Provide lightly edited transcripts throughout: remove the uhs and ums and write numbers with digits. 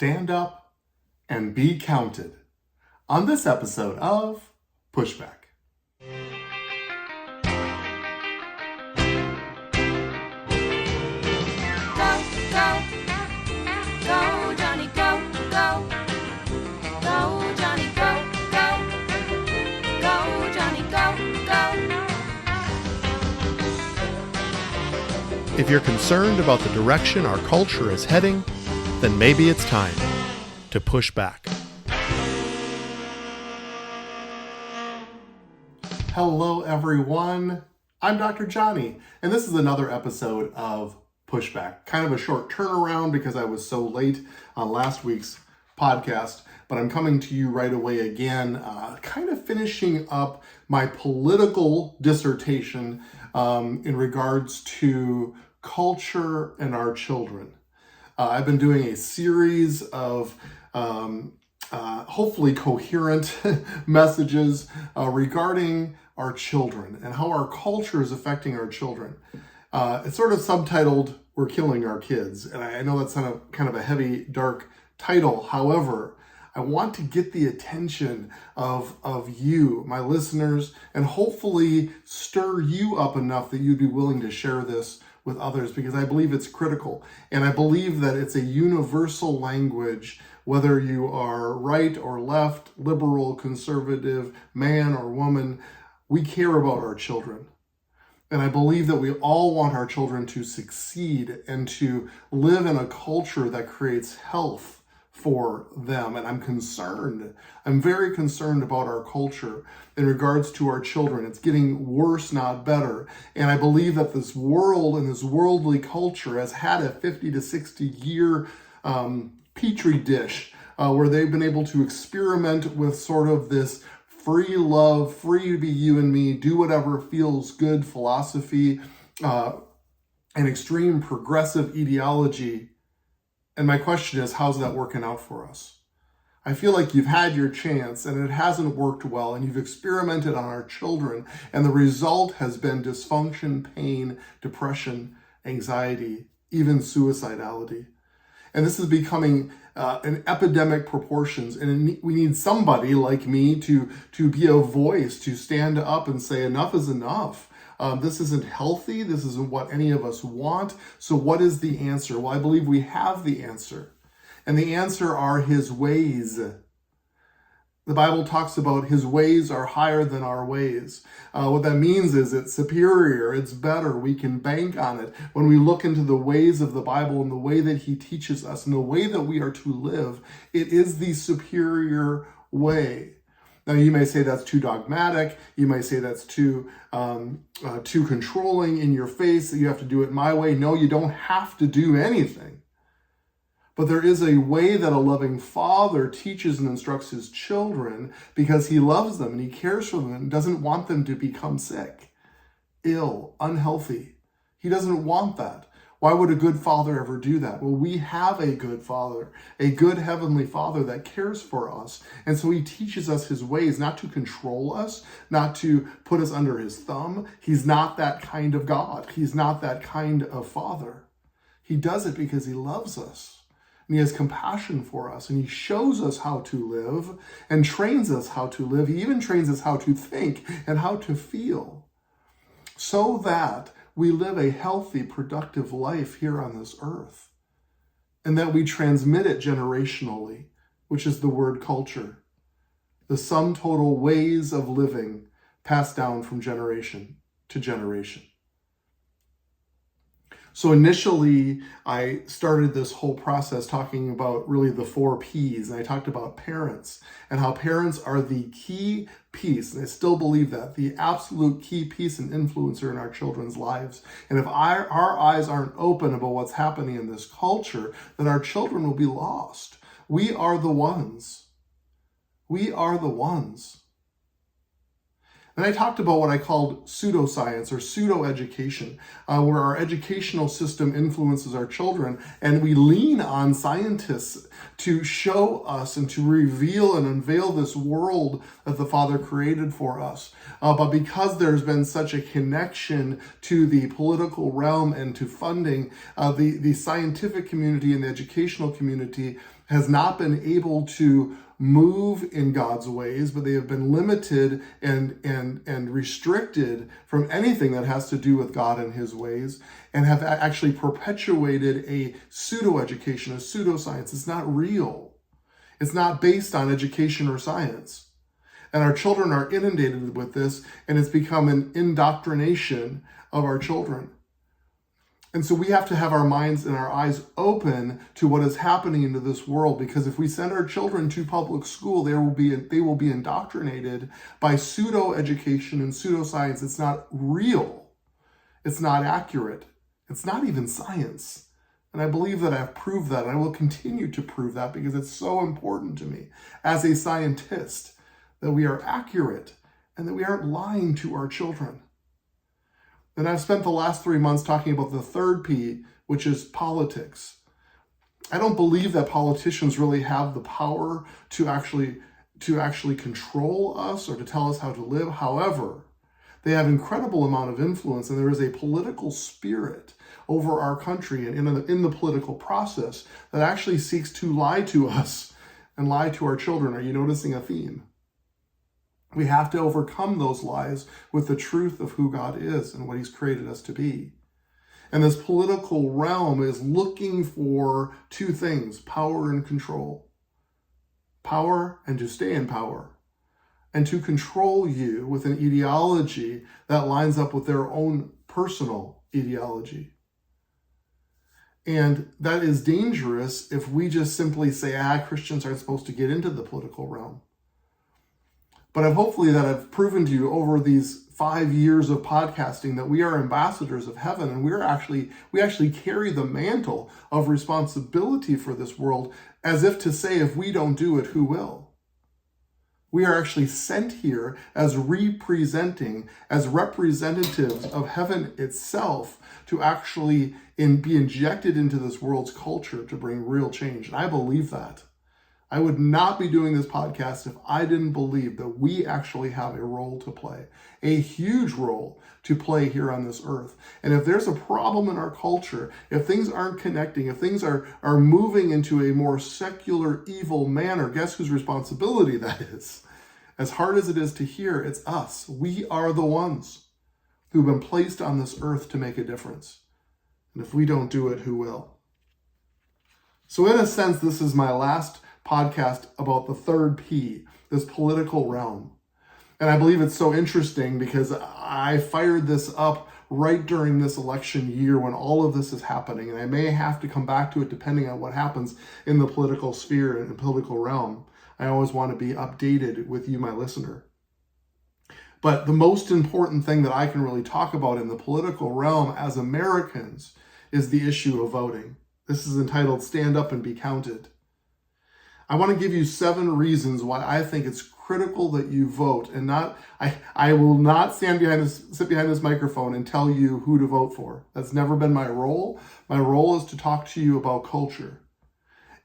stand up, and be counted on this episode of Pushback. Go, Jonny, go, go. Go, Jonny, go, go. Go, Jonny, go, go. If you're concerned about the direction our culture is heading, then maybe it's time to push back. Hello, everyone. I'm Dr. Jonny, and this is another episode of Pushback. Kind of a short turnaround because I was so late on last week's podcast, but I'm coming to you right away again, kind of finishing up my political dissertation in regards to culture and our children. I've been doing a series of hopefully coherent messages regarding our children and how our culture is affecting our children. It's sort of subtitled, "We're Killing Our Kids." And I know that's kind of a heavy, dark title. However, I want to get the attention of you, my listeners, and hopefully stir you up enough that you'd be willing to share this with others, because I believe it's critical. And I believe that it's a universal language, whether you are right or left, liberal, conservative, man or woman. We care about our children. And I believe that we all want our children to succeed and to live in a culture that creates health for them. And I'm very concerned about our culture in regards to our children. It's getting worse, not better. And I believe that this world and this worldly culture has had a 50 to 60 year petri dish where they've been able to experiment with sort of this free love, free to be you and me, do whatever feels good philosophy, an extreme progressive ideology. And my question is, how's that working out for us? I feel like you've had your chance and it hasn't worked well, and you've experimented on our children, and the result has been dysfunction, pain, depression, anxiety, even suicidality. And this is becoming an epidemic proportions, and we need somebody like me to be a voice, to stand up and say enough is enough. This isn't healthy. This isn't what any of us want. So what is the answer? Well, I believe we have the answer. And the answer are his ways. The Bible talks about his ways are higher than our ways. What that means is it's superior, it's better, we can bank on it. When we look into the ways of the Bible and the way that he teaches us and the way that we are to live, it is the superior way. Now, you may say that's too dogmatic. You may say that's too controlling, in your face, that you have to do it my way. No, you don't have to do anything. But there is a way that a loving father teaches and instructs his children, because he loves them and he cares for them and doesn't want them to become sick, ill, unhealthy. He doesn't want that. Why would a good father ever do that? Well, we have a good father, a good heavenly father that cares for us. And so he teaches us his ways, not to control us, not to put us under his thumb. He's not that kind of God. He's not that kind of father. He does it because he loves us. And he has compassion for us, and he shows us how to live and trains us how to live. He even trains us how to think and how to feel, so that we live a healthy, productive life here on this earth, and that we transmit it generationally, which is the word culture, the sum total ways of living passed down from generation to generation. So initially, I started this whole process talking about really the 4 Ps, and I talked about parents and how parents are the key piece, and I still believe that, the absolute key piece and influencer in our children's lives. And if our eyes aren't open about what's happening in this culture, then our children will be lost. We are the ones. We are the ones. Then I talked about what I called pseudoscience or pseudo-education, where our educational system influences our children, and we lean on scientists to show us and to reveal and unveil this world that the Father created for us. But because there's been such a connection to the political realm and to funding, the scientific community and the educational community has not been able to move in God's ways, but they have been limited and restricted from anything that has to do with God and his ways, and have actually perpetuated a pseudo-education, a pseudoscience. It's not real. It's not based on education or science. And our children are inundated with this, and it's become an indoctrination of our children. And so we have to have our minds and our eyes open to what is happening into this world, because if we send our children to public school, they will be indoctrinated by pseudo-education and pseudoscience. It's not real. It's not accurate. It's not even science. And I believe that I've proved that, and I will continue to prove that, because it's so important to me as a scientist that we are accurate and that we aren't lying to our children. And I've spent the last 3 months talking about the third P, which is politics. I don't believe that politicians really have the power to actually control us or to tell us how to live. However, they have incredible amount of influence, and there is a political spirit over our country and in the political process that actually seeks to lie to us and lie to our children. Are you noticing a theme? We have to overcome those lies with the truth of who God is and what he's created us to be. And this political realm is looking for two things: power and control. Power, and to stay in power, and to control you with an ideology that lines up with their own personal ideology. And that is dangerous if we just simply say, Christians aren't supposed to get into the political realm. But hopefully I've proven to you over these 5 years of podcasting that we are ambassadors of heaven, and we actually carry the mantle of responsibility for this world, as if to say, if we don't do it, who will? We are actually sent here as representatives of heaven itself to actually be injected into this world's culture to bring real change. And I believe that. I would not be doing this podcast if I didn't believe that we actually have a role to play, a huge role to play here on this earth. And if there's a problem in our culture, if things aren't connecting, if things are moving into a more secular, evil manner, guess whose responsibility that is? As hard as it is to hear, it's us. We are the ones who've been placed on this earth to make a difference. And if we don't do it, who will? So in a sense, this is my last podcast about the third P, this political realm. And I believe it's so interesting because I fired this up right during this election year when all of this is happening. And I may have to come back to it depending on what happens in the political sphere and the political realm. I always want to be updated with you, my listener. But the most important thing that I can really talk about in the political realm as Americans is the issue of voting. This is entitled Stand Up and Be Counted. I want to give you 7 reasons why I think it's critical that you vote, and I will not sit behind this microphone and tell you who to vote for. That's never been my role. My role is to talk to you about culture.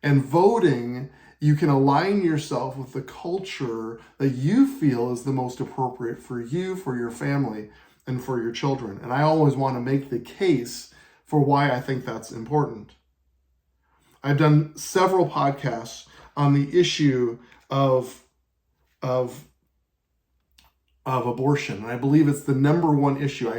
And voting, you can align yourself with the culture that you feel is the most appropriate for you, for your family, and for your children. And I always want to make the case for why I think that's important. I've done several podcasts on the issue of abortion. And I believe it's the number one issue.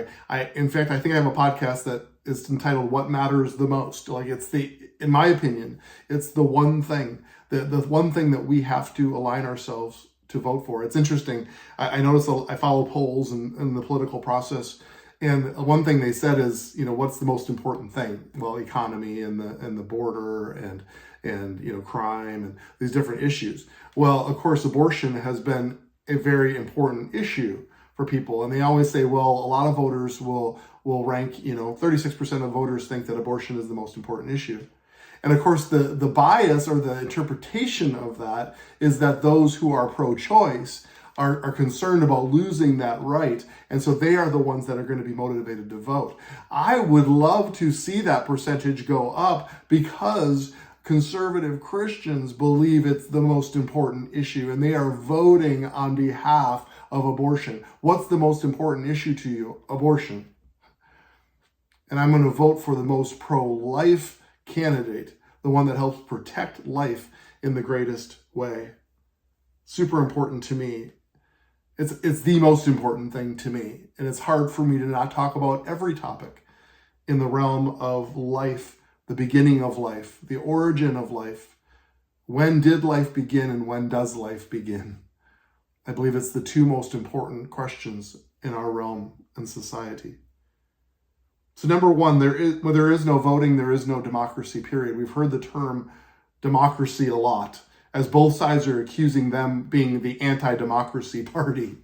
In fact, I think I have a podcast that is entitled What Matters the Most. In my opinion, it's the one thing, the one thing that we have to align ourselves to vote for. It's interesting. I notice I follow polls in the political process. And one thing they said is, what's the most important thing? Well, economy and the border and crime and these different issues. Well, of course, abortion has been a very important issue for people. And they always say, well, a lot of voters will rank, 36% of voters think that abortion is the most important issue. And of course, the bias or the interpretation of that is that those who are pro-choice are concerned about losing that right. And so they are the ones that are going to be motivated to vote. I would love to see that percentage go up because conservative Christians believe it's the most important issue and they are voting on behalf of abortion. What's the most important issue to you? Abortion. And I'm going to vote for the most pro-life candidate the one that helps protect life in the greatest way. Super important to me. It's the most important thing to me. And it's hard for me to not talk about every topic in the realm of life, the beginning of life, the origin of life. When did life begin and when does life begin? I believe it's the two most important questions in our realm and society. So number one, when there is no voting, there is no democracy, period. We've heard the term democracy a lot, as both sides are accusing them being the anti-democracy party.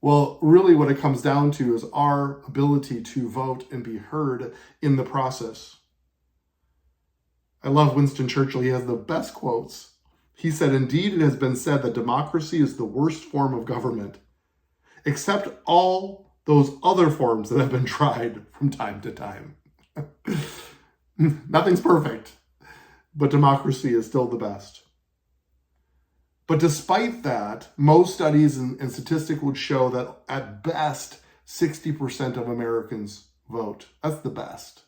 Well, really what it comes down to is our ability to vote and be heard in the process. I love Winston Churchill. He has the best quotes. He said, "Indeed, it has been said that democracy is the worst form of government, except all those other forms that have been tried from time to time." Nothing's perfect, but democracy is still the best. But despite that, most studies and statistics would show that at best, 60% of Americans vote. That's the best.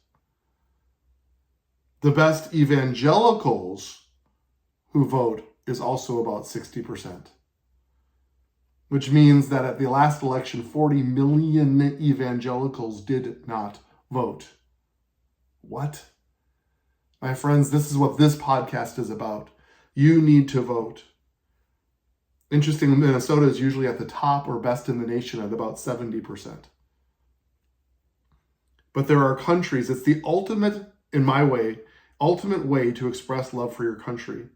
The best evangelicals who vote is also about 60%, which means that at the last election, 40 million evangelicals did not vote. What? My friends, this is what this podcast is about. You need to vote. Interesting, Minnesota is usually at the top or best in the nation at about 70%. But there are countries, it's the ultimate, in my way, ultimate way to express love for your country.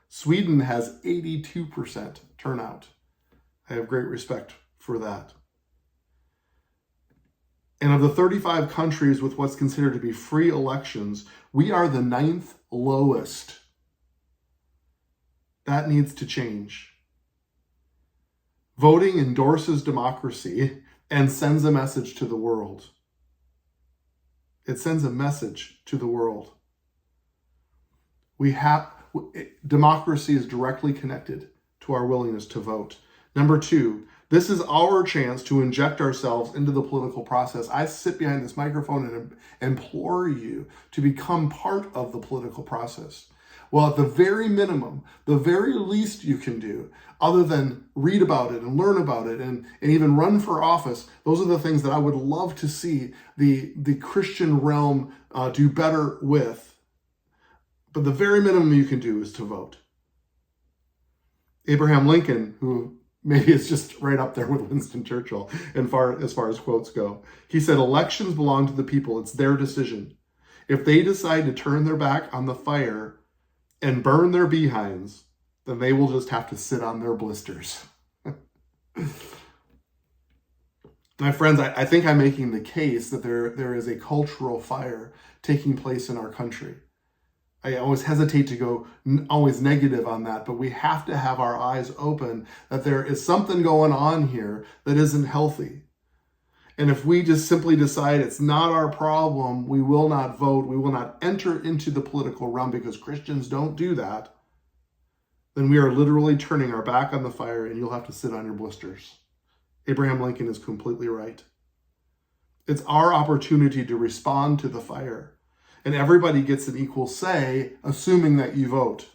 Sweden has 82% turnout. I have great respect for that. And of the 35 countries with what's considered to be free elections, we are the 9th lowest. That needs to change. Voting endorses democracy and sends a message to the world. It sends a message to the world. Democracy is directly connected to our willingness to vote. Number two, this is our chance to inject ourselves into the political process. I sit behind this microphone and implore you to become part of the political process. Well, at the very minimum, the very least you can do, other than read about it and learn about it and even run for office, those are the things that I would love to see the Christian realm do better with. But the very minimum you can do is to vote. Abraham Lincoln, who maybe is just right up there with Winston Churchill as far as quotes go, he said, "Elections belong to the people. It's their decision. If they decide to turn their back on the fire and burn their behinds, then they will just have to sit on their blisters." My friends, I think I'm making the case that there is a cultural fire taking place in our country. I always hesitate to go always negative on that, but we have to have our eyes open that there is something going on here that isn't healthy. And if we just simply decide it's not our problem, we will not vote, we will not enter into the political realm because Christians don't do that, then we are literally turning our back on the fire and you'll have to sit on your blisters. Abraham Lincoln is completely right. It's our opportunity to respond to the fire. And everybody gets an equal say, assuming that you vote.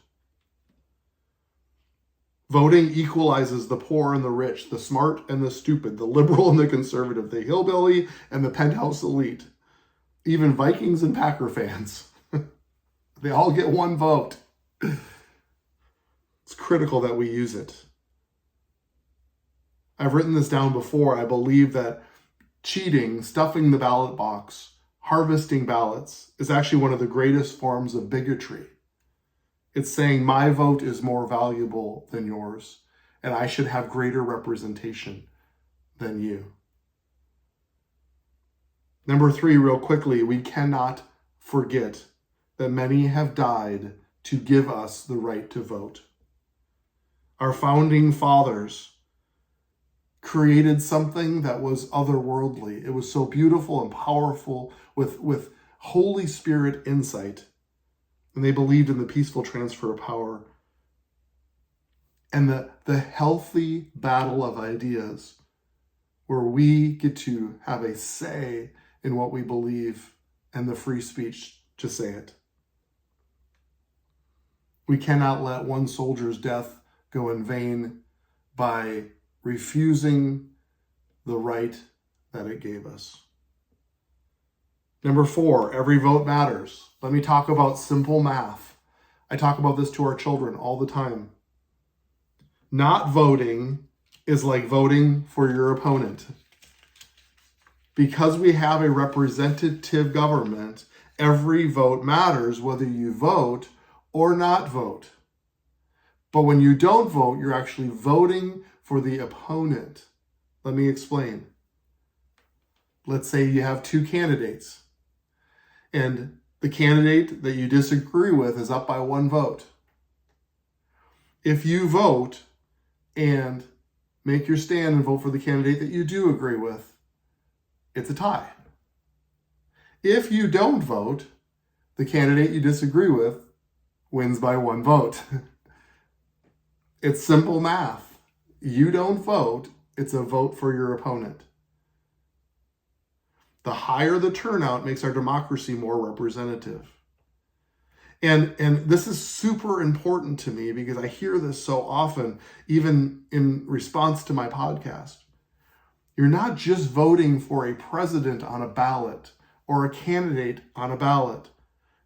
Voting equalizes the poor and the rich, the smart and the stupid, the liberal and the conservative, the hillbilly and the penthouse elite, even Vikings and Packer fans. They all get one vote. It's critical that we use it. I've written this down before. I believe that cheating, stuffing the ballot box, harvesting ballots is actually one of the greatest forms of bigotry. It's saying my vote is more valuable than yours, and I should have greater representation than you. Number three, real quickly, we cannot forget that many have died to give us the right to vote. Our founding fathers created something that was otherworldly. It was so beautiful and powerful with Holy Spirit insight. And they believed in the peaceful transfer of power and the healthy battle of ideas where we get to have a say in what we believe and the free speech to say it. We cannot let one soldier's death go in vain by refusing the right that it gave us. Number 4, every vote matters. Let me talk about simple math. I talk about this to our children all the time. Not voting is like voting for your opponent. Because we have a representative government, every vote matters, whether you vote or not vote. But when you don't vote, you're actually voting for the opponent. Let me explain. Let's say you have 2 candidates, and the candidate that you disagree with is up by 1 vote. If you vote and make your stand and vote for the candidate that you do agree with, it's a tie. If you don't vote, the candidate you disagree with wins by 1 vote. It's simple math. You don't vote, it's a vote for your opponent. The higher the turnout makes our democracy more representative. And this is super important to me because I hear this so often, even in response to my podcast. You're not just voting for a president on a ballot or a candidate on a ballot.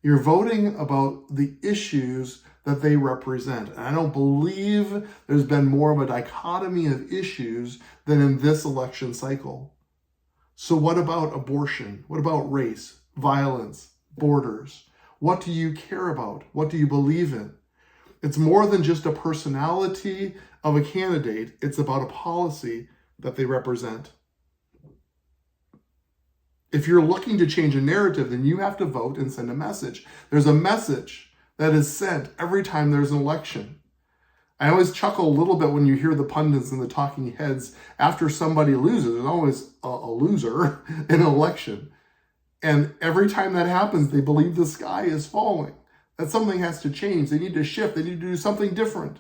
You're voting about the issues that they represent. And I don't believe there's been more of a dichotomy of issues than in this election cycle. So what about abortion? What about race, violence, borders? What do you care about? What do you believe in? It's more than just a personality of a candidate. It's about a policy that they represent. If you're looking to change a narrative, then you have to vote and send a message. There's a message that is sent every time there's an election. I always chuckle a little bit when you hear the pundits and the talking heads after somebody loses. There's always a loser in an election. And every time that happens, they believe the sky is falling, that something has to change. They need to shift. They need to do something different.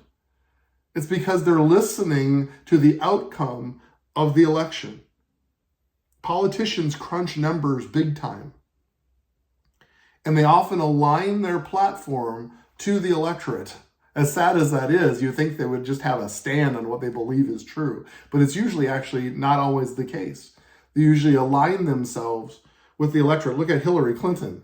It's because they're listening to the outcome of the election. Politicians crunch numbers big time. And they often align their platform to the electorate. As sad as that is, you think they would just have a stand on what they believe is true. But it's usually actually not always the case. They usually align themselves with the electorate. Look at Hillary Clinton.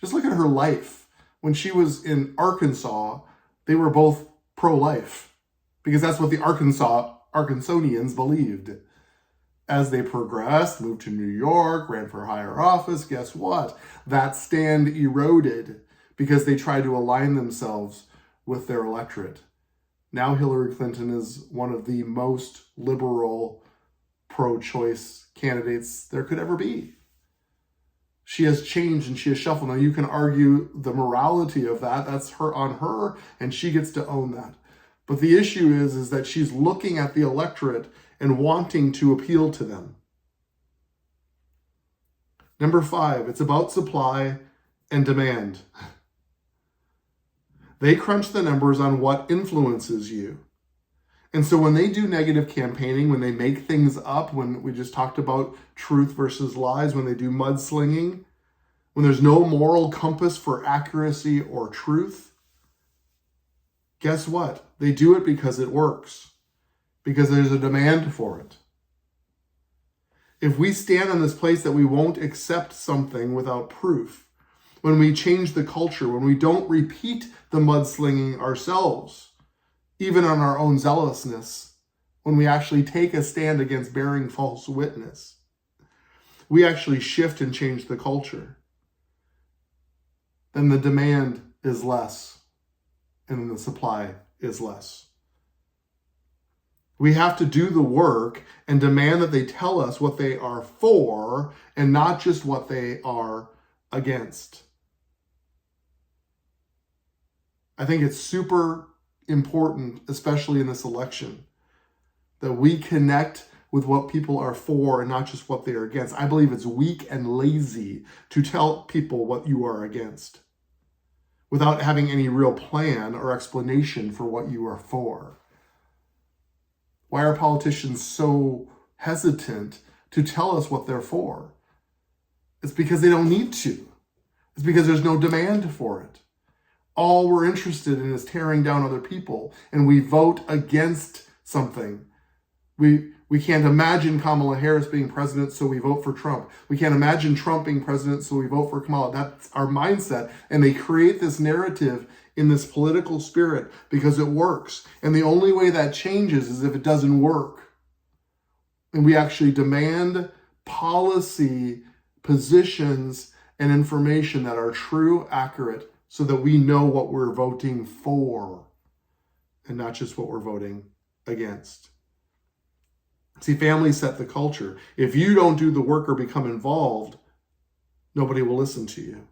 Just look at her life. When she was in Arkansas, they were both pro-life because that's what the Arkansonians believed. As they progressed, moved to New York, ran for higher office, guess what? That stand eroded because they tried to align themselves with their electorate. Now Hillary Clinton is one of the most liberal pro-choice candidates there could ever be. She has changed and she has shuffled. Now you can argue the morality of that. That's her on her, and she gets to own that. But the issue is that she's looking at the electorate and wanting to appeal to them. Number 5, it's about supply and demand. They crunch the numbers on what influences you. And so when they do negative campaigning, when they make things up, when we just talked about truth versus lies, when they do mudslinging, when there's no moral compass for accuracy or truth, guess what? They do it because it works, because there's a demand for it. If we stand on this place that we won't accept something without proof, when we change the culture, when we don't repeat the mudslinging ourselves, even on our own zealousness, when we actually take a stand against bearing false witness, we actually shift and change the culture. Then the demand is less, and then the supply is less. We have to do the work and demand that they tell us what they are for and not just what they are against. I think it's super important, especially in this election, that we connect with what people are for and not just what they are against. I believe it's weak and lazy to tell people what you are against without having any real plan or explanation for what you are for. Why are politicians so hesitant to tell us what they're for? It's because they don't need to. It's because there's no demand for it. all we're interested in is tearing down other people, and we vote against something. We can't imagine Kamala Harris being president, so we vote for Trump. We can't imagine Trump being president, so we vote for Kamala. That's our mindset. And they create this narrative in this political spirit because it works. And the only way that changes is if it doesn't work. And we actually demand policy, positions, and information that are true, accurate, so that we know what we're voting for and not just what we're voting against. See, families set the culture. If you don't do the work or become involved, nobody will listen to you.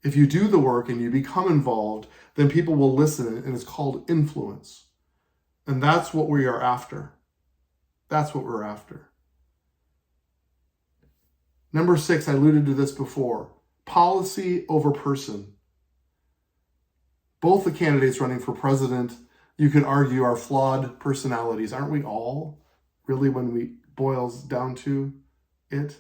If you do the work and you become involved, then people will listen, and it's called influence. And that's what we are after. That's what we're after. Number 6, I alluded to this before. Policy over person. Both the candidates running for president, you could argue, are flawed personalities. Aren't we all? Really, when we boils down to it.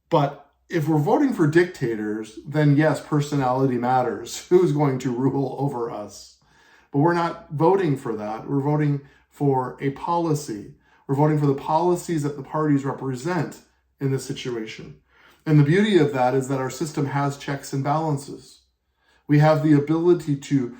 But if we're voting for dictators, then yes, personality matters. Who's going to rule over us? But we're not voting for that. We're voting for a policy. We're voting for the policies that the parties represent in this situation. And the beauty of that is that our system has checks and balances. We have the ability to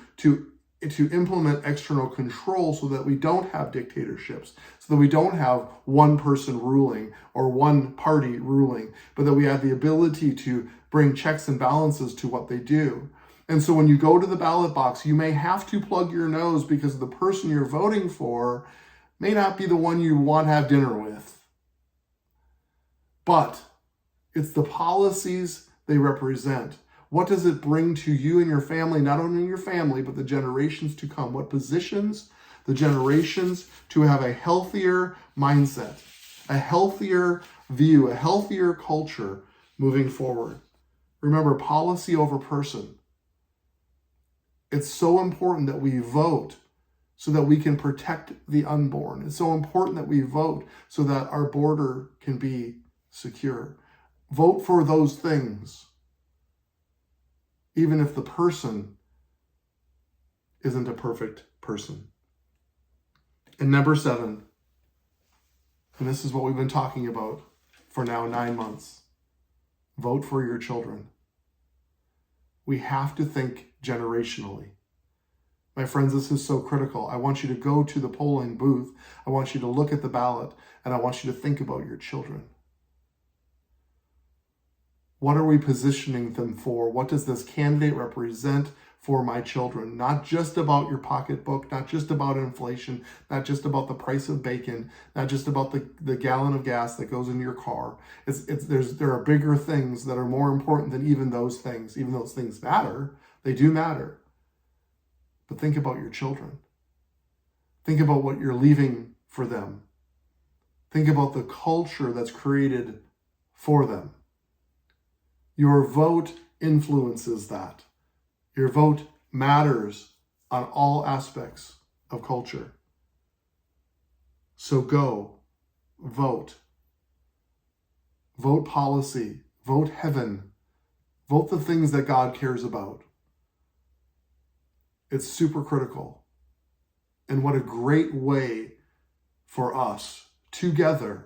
implement external control so that we don't have dictatorships, so that we don't have one person ruling or one party ruling, but that we have the ability to bring checks and balances to what they do. And so when you go to the ballot box, you may have to plug your nose because the person you're voting for may not be the one you want to have dinner with. But it's the policies they represent. What does it bring to you and your family, not only your family, but the generations to come? What positions the generations to have a healthier mindset, a healthier view, a healthier culture moving forward? Remember, policy over person. It's so important that we vote so that we can protect the unborn. It's so important that we vote so that our border can be secure. Vote for those things, even if the person isn't a perfect person. And number 7, and this is what we've been talking about for now 9 months, vote for your children. We have to think generationally. My friends, this is so critical. I want you to go to the polling booth. I want you to look at the ballot, and I want you to think about your children. What are we positioning them for? What does this candidate represent for my children? Not just about your pocketbook, not just about inflation, not just about the price of bacon, not just about the gallon of gas that goes in your car. There are bigger things that are more important than even those things. Even those things matter, they do matter. But think about your children. Think about what you're leaving for them. Think about the culture that's created for them. Your vote influences that. Your vote matters on all aspects of culture. So go, vote. Vote policy, vote heaven, vote the things that God cares about. It's super critical. And what a great way for us together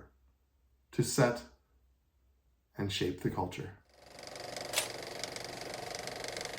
to set and shape the culture.